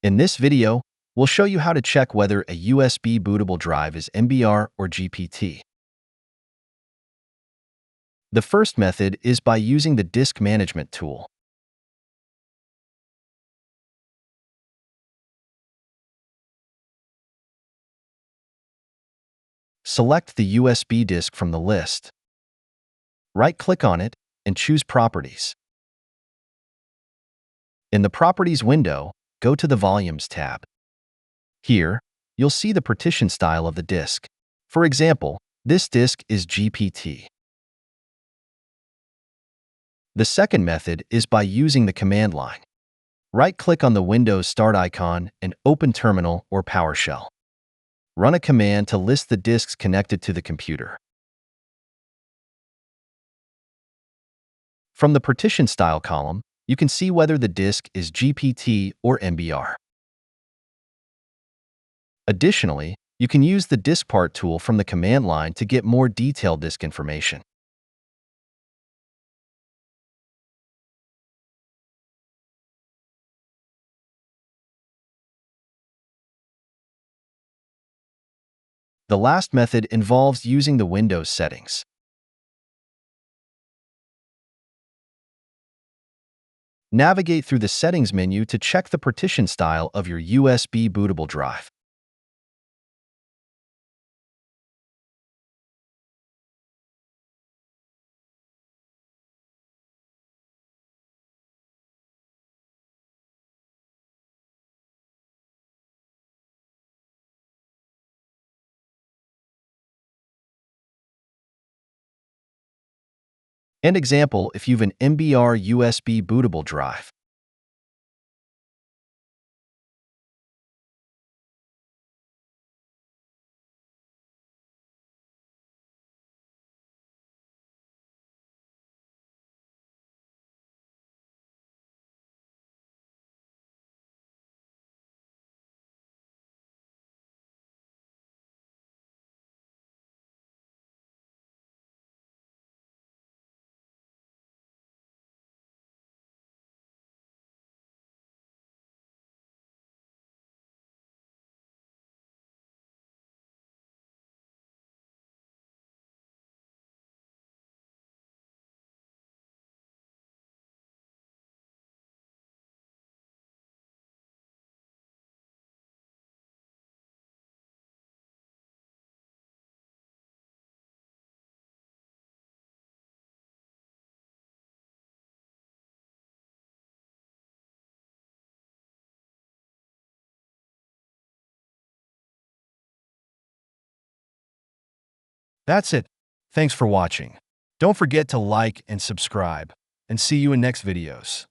In this video, we'll show you how to check whether a USB bootable drive is MBR or GPT. The first method is by using the Disk Management tool. Select the USB disk from the list. Right-click on it and choose Properties. In the Properties window, go to the Volumes tab. Here, you'll see the partition style of the disk. For example, this disk is GPT. The second method is by using the command line. Right-click on the Windows Start icon and open Terminal or PowerShell. Run a command to list the disks connected to the computer. From the Partition Style column, you can see whether the disk is GPT or MBR. Additionally, you can use the Disk Part tool from the command line to get more detailed disk information. The last method involves using the Windows settings. Navigate through the Settings menu to check the partition style of your USB bootable drive. An example if you've an MBR USB bootable drive. That's it. Thanks for watching. Don't forget to like and subscribe, and see you in next videos.